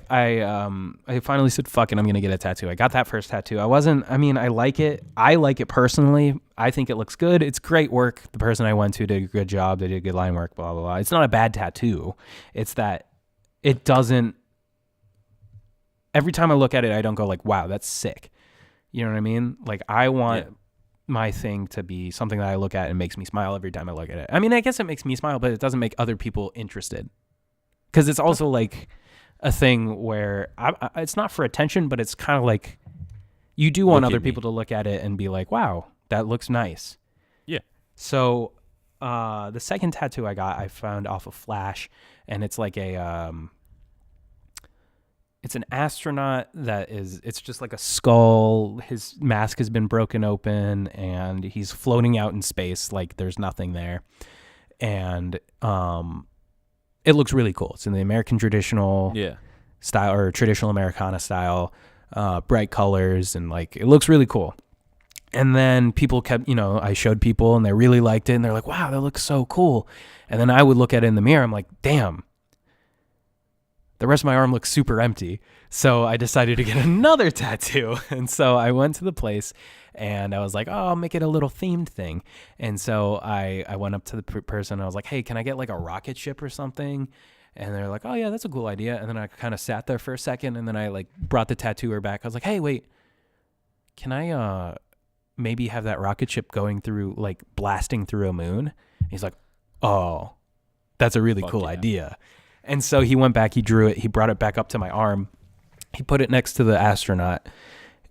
S1: finally said, fuck it, I'm going to get a tattoo. I got that first tattoo. I like it. I like it personally. I think it looks good. It's great work. The person I went to did a good job. They did good line work, blah, blah, blah. It's not a bad tattoo. It's that it doesn't, every time I look at it, I don't go like, wow, that's sick. You know what I mean? Like, I want my thing to be something that I look at and makes me smile every time I look at it. I mean, I guess it makes me smile, but it doesn't make other people interested. Because it's also like a thing where it's not for attention, but it's kind of like you do want other people to look at it and be like, wow, that looks nice.
S2: Yeah.
S1: So the second tattoo I got, I found off of Flash, and it's like it's an astronaut it's just like a skull. His mask has been broken open and he's floating out in space like there's nothing there. And it looks really cool. It's in the American traditional style, or traditional Americana style, bright colors, and like it looks really cool. And then people kept, I showed people and they really liked it and they're like, wow, that looks so cool. And then I would look at it in the mirror. I'm like, damn, the rest of my arm looks super empty. So I decided to get another tattoo. And so I went to the place and I was like, oh, I'll make it a little themed thing. And so I went up to the person and I was like, hey, can I get like a rocket ship or something? And they're like, oh yeah, that's a cool idea. And then I kind of sat there for a second and then I like brought the tattooer back. I was like, hey, wait, can I maybe have that rocket ship going through, like blasting through a moon? And he's like, oh, that's a really cool idea. And so he went back, he drew it, he brought it back up to my arm, he put it next to the astronaut,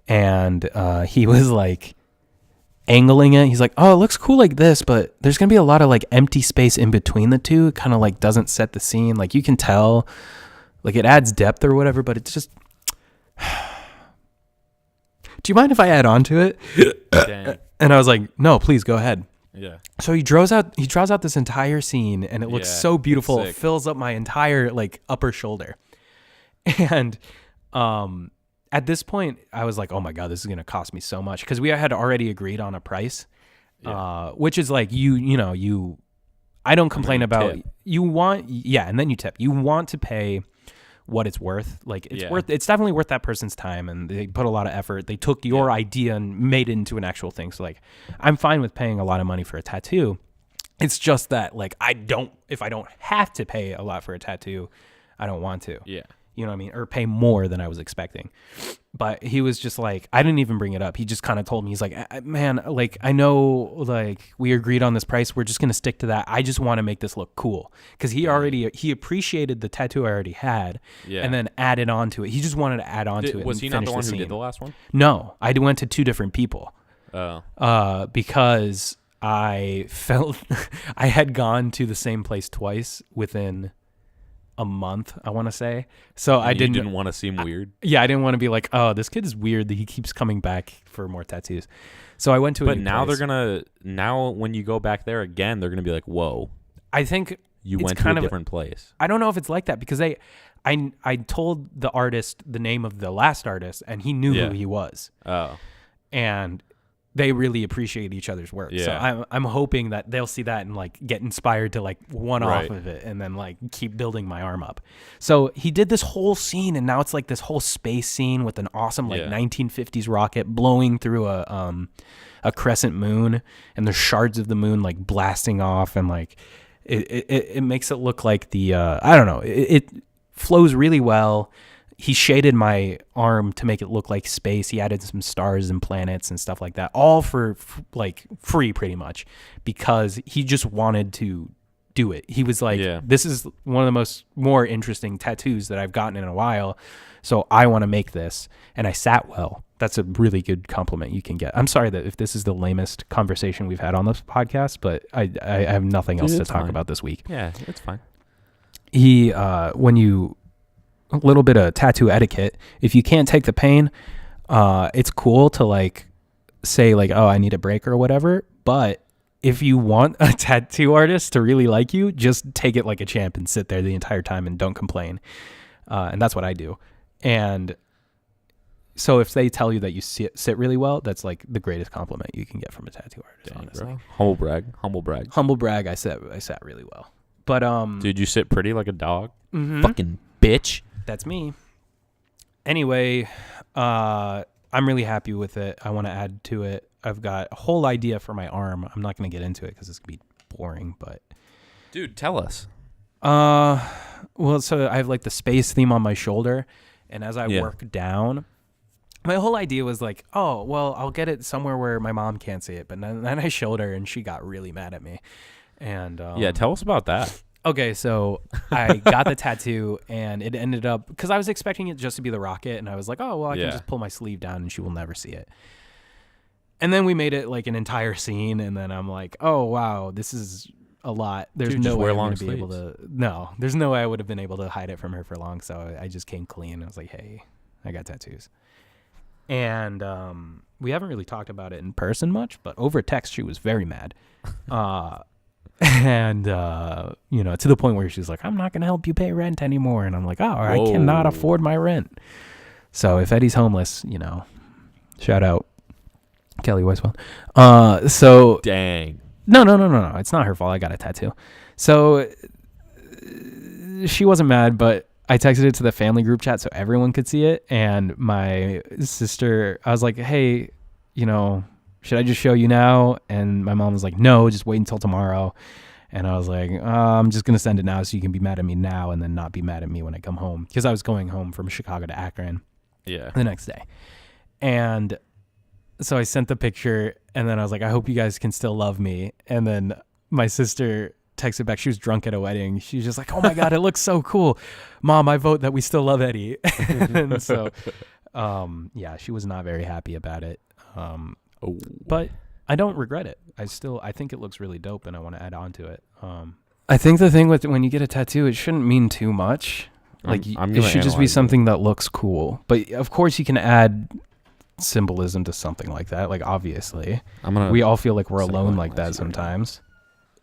S1: and he was like angling it. He's like, oh, it looks cool like this, but there's going to be a lot of like empty space in between the two. It kind of like doesn't set the scene. Like you can tell, like it adds depth or whatever, but it's just... Do you mind if I add on to it?
S2: Dang.
S1: And I was like, no, please go ahead.
S2: Yeah.
S1: So he draws out this entire scene and it looks so beautiful. It fills up my entire like upper shoulder. And at this point I was like, oh my God, this is going to cost me so much. Cause we had already agreed on a price, which is like, I don't complain about tip. And then you tip. You want to pay what it's worth. Like it's definitely worth that person's time, and they put a lot of effort. They took your idea and made it into an actual thing. So like, I'm fine with paying a lot of money for a tattoo. It's just that like, if I don't have to pay a lot for a tattoo, I don't want to.
S2: Yeah.
S1: You know what I mean? Or pay more than I was expecting. But he was just like, I didn't even bring it up. He just kind of told me, he's like, man, like, I know, like, we agreed on this price. We're just going to stick to that. I just want to make this look cool. Because he appreciated the tattoo I already had and then added on to it. He just wanted to add on to it.
S2: Was he not the one who did the last one?
S1: No, I went to two different people.
S2: Oh.
S1: Because I felt I had gone to the same place twice within a month, I want to say. So I didn't
S2: want to seem weird.
S1: I didn't want to be like, oh, this kid is weird that he keeps coming back for more tattoos. So I went to a new
S2: now
S1: place.
S2: Now when you go back there again, they're gonna be like, whoa,
S1: I think
S2: you went to a different place.
S1: I don't know if it's like that because I told the artist the name of the last artist and he knew who he was.
S2: Oh.
S1: And they really appreciate each other's work.
S2: Yeah.
S1: So I'm hoping that they'll see that and like get inspired to like one off of it and then like keep building my arm up. So he did this whole scene and now it's like this whole space scene with an awesome like 1950s rocket blowing through a crescent moon and the shards of the moon like blasting off and like it makes it look like the I don't know, it flows really well. He shaded my arm to make it look like space. He added some stars and planets and stuff like that, all for like free pretty much because he just wanted to do it. He was like, this is one of the more interesting tattoos that I've gotten in a while. So I want to make this. And I sat well. That's a really good compliment you can get. I'm sorry that if this is the lamest conversation we've had on this podcast, but I have nothing else to talk about this week.
S2: Yeah, it's fine.
S1: A little bit of tattoo etiquette. If you can't take the pain, it's cool to like say like, oh, I need a break or whatever. But if you want a tattoo artist to really like you, just take it like a champ and sit there the entire time and don't complain. And that's what I do. And so if they tell you that you sit really well, that's like the greatest compliment you can get from a tattoo artist.
S2: Dang,
S1: honestly,
S2: bro. Humble brag. Humble brag.
S1: humble brag. I sat really well. But
S2: Dude, you sit pretty like a dog.
S1: mhm,
S2: Fucking bitch.
S1: that's me. Anyway, I'm really happy with it. I want to add to it. I've got a whole idea for my arm. I'm not going to get into it because it's going to be boring, but
S2: Dude, tell us.
S1: well, so I have like the space theme on my shoulder, and as I
S2: Yeah.
S1: work down, my whole idea was like, oh, well, I'll get it somewhere where my mom can't see it. But then I showed her, and she got really mad at me. And
S2: Yeah, tell us about that.
S1: okay, so I got the tattoo, and it ended up because I was expecting it just to be the rocket, and I was like, oh, well, I
S2: Yeah.
S1: can just pull my sleeve down, and she will never see it. And then we made it like an entire scene, and then I'm like, oh wow, this is a lot. There's
S2: Dude,
S1: no
S2: just
S1: way
S2: wear
S1: I'm
S2: long
S1: gonna be able
S2: sleeves.
S1: to. No, there's no way I would have been able to hide it from her for long. So I just came clean. I was like, hey, I got tattoos. And we haven't really talked about it in person much, but over text she was very mad. And you know, to the point where she's like, I'm not gonna help you pay rent anymore. And I'm like, oh, I cannot
S2: Whoa.
S1: afford my rent. So if Eddie's homeless, you know, shout out Kelly Weisfeld. So
S2: Dang.
S1: no, it's not her fault. I got a tattoo. So she wasn't mad, but I texted it to the family group chat so everyone could see it. And my sister, I was like, hey, you know, should I just show you now? And my mom was like, no, just wait until tomorrow. And I was like, I'm just going to send it now so you can be mad at me now and then not be mad at me when I come home. Because I was going home from Chicago to Akron
S2: Yeah.
S1: the next day. And so I sent the picture, and then I was like, I hope you guys can still love me. And then my sister texted back. She was drunk at a wedding. She was just like, oh my God, it looks so cool. Mom, I vote that we still love Eddie. And so, yeah, she was not very happy about it.
S2: Oh.
S1: But I don't regret it. I think it looks really dope, and I want to add on to it. I think the thing with when you get a tattoo, it shouldn't mean too much. Like
S2: I'm
S1: it
S2: gonna
S1: should just be
S2: analyze it.
S1: something that looks cool. But of course, you can add symbolism to something like that. Like obviously,
S2: I'm gonna.
S1: we all feel like we're alone like that sometimes.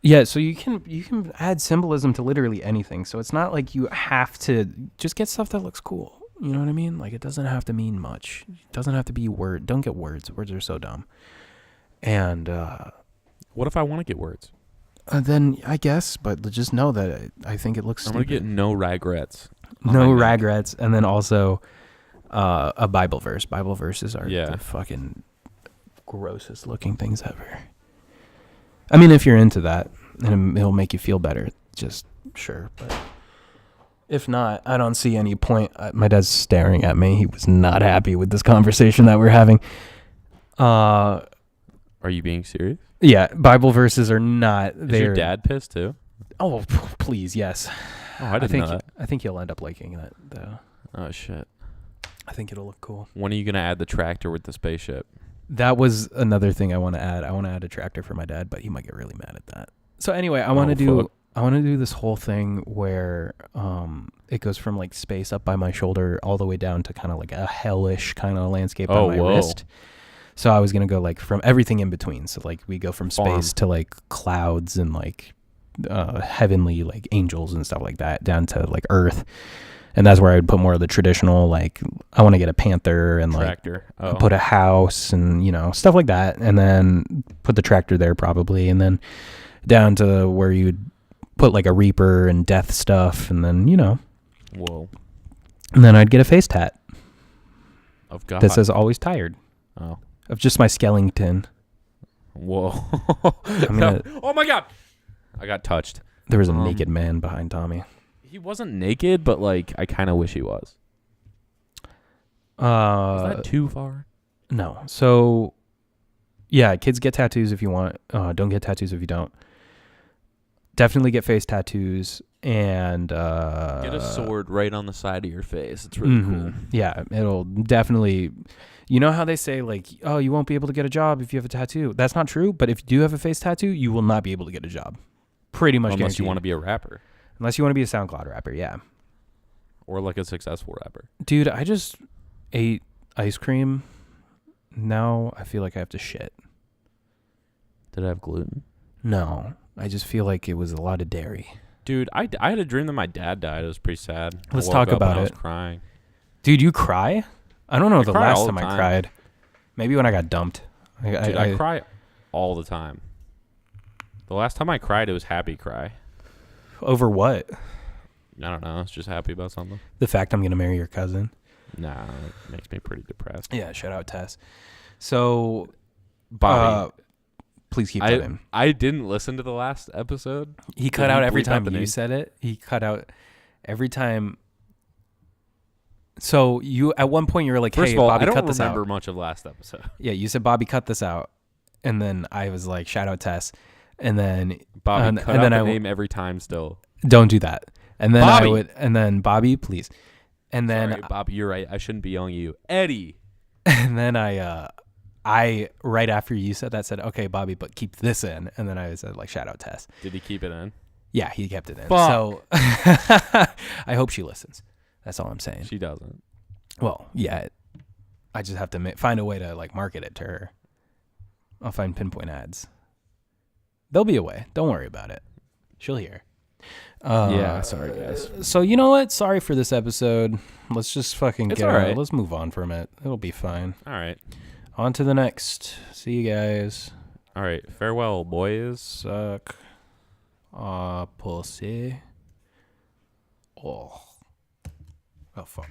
S1: Yeah, so you can add symbolism to literally anything. So it's not like you have to just get stuff that looks cool. You know what I mean? Like it doesn't have to mean much. It doesn't have to be word. Don't get words. Words are so dumb. And
S2: What if I want to get words?
S1: then I guess, but just know that I think it looks
S2: I'm
S1: stupid.
S2: gonna get no regrets. on
S1: No
S2: my neck.
S1: regrets, and then also a Bible verse. Bible verses are
S2: Yeah.
S1: the fucking grossest looking things ever. I mean, if you're into that, and it'll make you feel better, just sure. But if not, I don't see any point. My dad's staring at me. He was not happy with this conversation that we're having.
S2: Are you being serious?
S1: Yeah, Bible verses are not.
S2: Is
S1: They're,
S2: your dad pissed too?
S1: Oh, please, yes.
S2: Oh, I didn't
S1: think
S2: know that.
S1: I think he'll end up liking that though.
S2: Oh shit.
S1: I think it'll look cool.
S2: When are you gonna add the tractor with the spaceship?
S1: That was another thing I want to add. I want to add a tractor for my dad, but he might get really mad at that. So anyway, I want to
S2: fuck.
S1: do this whole thing where it goes from like space up by my shoulder all the way down to kind of like a hellish kind of landscape
S2: Oh,
S1: on my
S2: whoa.
S1: wrist. So I was going to go like from everything in between. So like we go from space to like clouds and like heavenly like angels and stuff like that down to like earth. And that's where I would put more of the traditional, like I want to get a panther and like
S2: Tractor. Oh.
S1: put a house and, you know, stuff like that. And then put the tractor there probably. And then down to where you'd put like a reaper and death stuff. And then, you know,
S2: Whoa.
S1: and then I'd get a face tat
S2: Of God.
S1: that says always tired
S2: Oh.
S1: of just my skeleton.
S2: Whoa.
S1: I'm gonna,
S2: Oh my God. I got touched.
S1: there was a naked man behind Tommy.
S2: He wasn't naked, but like I kind of wish he was. Is that too far?
S1: No. So, yeah, kids get tattoos if you want. Don't get tattoos if you don't. Definitely get face tattoos and
S2: Get a sword right on the side of your face. It's really cool.
S1: Yeah, it'll definitely. You know how they say like, oh, you won't be able to get a job if you have a tattoo. That's not true. But if you do have a face tattoo, you will not be able to get a job. Pretty much.
S2: Unless you want to
S1: guaranteed.
S2: be a rapper
S1: Unless you want to be a SoundCloud rapper, yeah.
S2: or like a successful rapper.
S1: Dude, I just ate ice cream. Now I feel like I have to shit.
S2: Did I have gluten?
S1: No, I just feel like it was a lot of dairy.
S2: Dude, I had a dream that my dad died. It was pretty sad.
S1: Let's
S2: I woke
S1: talk
S2: up
S1: about
S2: and I was
S1: it.
S2: crying.
S1: Dude, you cry? I don't know the
S2: cry
S1: last
S2: all the
S1: time I
S2: time.
S1: cried. Maybe when I got dumped.
S2: Dude, I cry all the time. The last time I cried, it was happy cry.
S1: Over what?
S2: I don't know. I was just happy about something.
S1: The fact I'm going to marry your cousin.
S2: Nah, it makes me pretty depressed.
S1: Yeah, shout out Tess. So,
S2: Bobby,
S1: please keep that in.
S2: I didn't listen to the last episode.
S1: He cut out every
S2: bleep out
S1: time
S2: the
S1: you
S2: name?
S1: said it. He cut out every time. So you at one point you were like,
S2: First
S1: "Hey,
S2: of all,
S1: Bobby,
S2: I don't
S1: cut this
S2: remember
S1: out."
S2: much of last episode.
S1: Yeah, you said, "Bobby, cut this out," and then I was like, "Shout out Tess," and then
S2: Bobby, cut
S1: and
S2: out
S1: then
S2: the
S1: I
S2: name every time still.
S1: don't do that. And then
S2: Bobby.
S1: I would, and then Bobby, please, and then
S2: Sorry, Bobby, you're right. I shouldn't be yelling at you. Eddie.
S1: and then I right after you said that said, "Okay, Bobby, but keep this in," and then I said like, "Shout out Tess."
S2: Did he keep it in?
S1: Yeah, he kept it in.
S2: Fuck.
S1: So I hope she listens. That's all I'm saying.
S2: She doesn't.
S1: Well, yeah, I just have to find a way to like market it to her. I'll find pinpoint ads. There'll be a way. Don't worry about it. She'll hear.
S2: Yeah, sorry guys.
S1: So you know what? Sorry for this episode. Let's just fucking
S2: It's
S1: get
S2: all
S1: out.
S2: right.
S1: Let's move on from it. It'll be fine.
S2: All right.
S1: On to the next. See you guys.
S2: All right. Farewell, boys.
S1: Suck. Pussy. Oh. Oh fuck.